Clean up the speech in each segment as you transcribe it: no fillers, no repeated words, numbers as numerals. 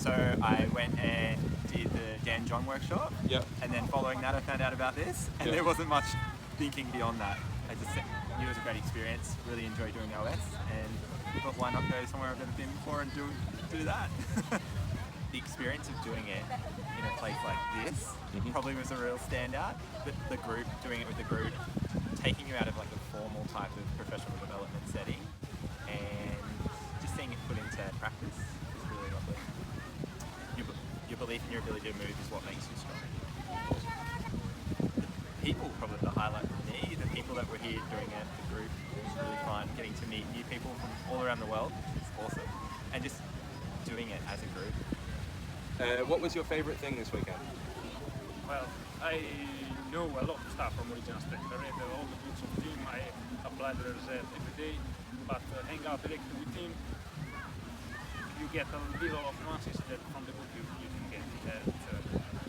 So I went and did the Dan John workshop. Yep. And then following that, I found out about this, and there wasn't much thinking beyond that. I just knew it was a great experience. Really enjoyed doing OS, and thought, why not go somewhere I've never been before and do that? The experience of doing it in a place like this probably was a real standout. But the group, doing it with the group, taking you out of like a formal type of professional development setting, and just seeing it put into practice is really lovely. Your belief in your ability to move is what makes you strong. The people, probably the highlight for me, the people that were here doing it, the group, was really fun. Getting to meet new people from all around the world is awesome. And just doing it as a group. What was your favourite thing this weekend? Well, I know a lot of stuff from Original State. I read all the books of Tim, I apply the result every day, but hang out directly with him, you get a little of nuances that from the book you can get. It's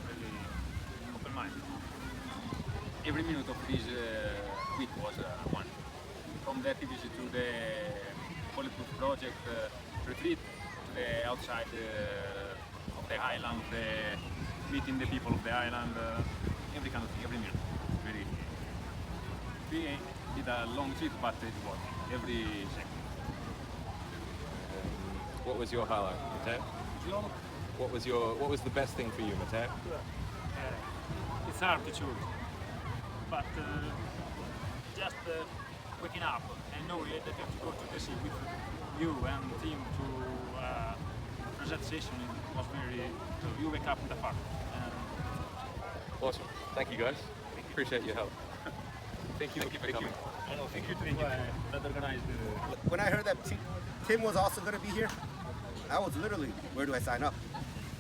really open mind. Every minute of this week was one. From the activity to the Bulletproof Project retreat, to the outside of the island, meeting the people of the island, every kind of thing, every minute. We did a long trip, but it was every second. What was your highlight, Matteo? What was the best thing for you, Matteo? It's hard to choose, but just waking up and knowing that you have to go to the sea with you and the team to present session was very. So you wake up with a fun. Awesome. Thank you, guys. Appreciate your help. Thank you for coming. Thank you that organized. When I heard that Tim was also going to be here, I was literally, where do I sign up?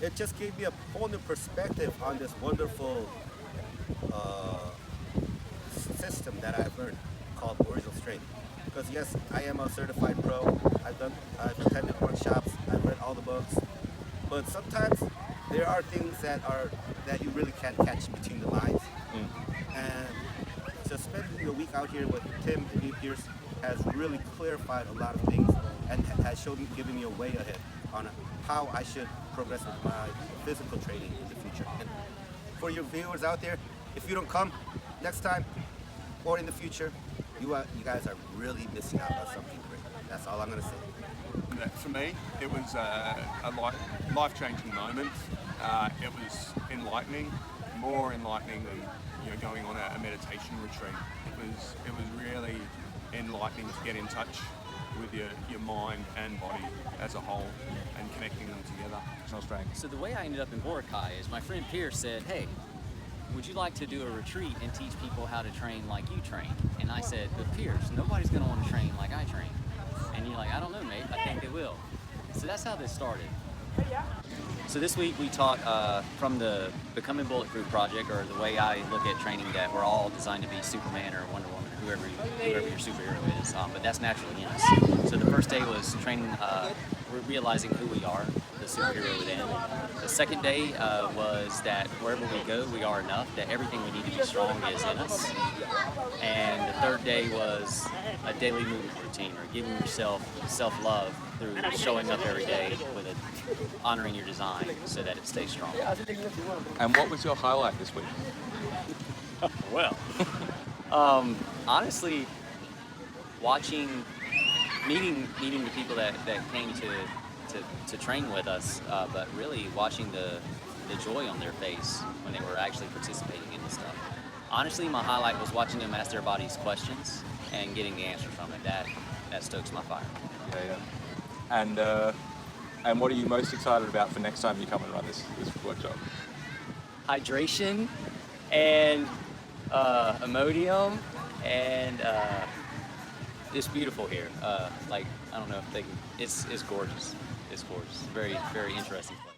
It just gave me a whole new perspective on this wonderful system that I've learned called Original Strength. Because yes, I am a certified pro. I've attended workshops. I've read all the books. But sometimes there are things that you really can't catch between the lines. And so spending a week out here with Tim and you, Pierce, has really clarified a lot of things and has given me a way ahead on how I should progress with my physical training in the future. And for your viewers out there, if you don't come next time or in the future, you guys are really missing out on something great. That's all I'm going to say. For me, it was a life-changing moment. It was enlightening, more enlightening than going on a meditation retreat. It was really enlightening to get in touch with your mind and body as a whole and connecting them together. So the way I ended up in Boracay is my friend Pierce said, hey, would you like to do a retreat and teach people how to train like you train? And I said, but Pierce, nobody's going to want to train like I train. And you're like, I don't know, mate. I think they will. So that's how this started. So this week we taught from the Becoming Bulletproof project, or the way I look at training, that we're all designed to be Superman or Wonder Woman, or whoever your superhero is, but that's naturally in us. So the first day was training, realizing who we are, the superhero within. The second day was that wherever we go, we are enough, that everything we need to be strong is in us. And the third day was a daily movement routine, or giving yourself self-love through showing up every day with honoring your design so that it stays strong. And what was your highlight this week? Well, honestly, meeting the people that came to train with us, but really watching the joy on their face when they were actually participating in this stuff. Honestly, my highlight was watching them ask their bodies questions and getting the answer from it. That stokes my fire. Yeah. And what are you most excited about for next time you come and run this workshop? Hydration and Imodium, and it's beautiful here. I don't know if they can, it's gorgeous. It's gorgeous. Very, very interesting place.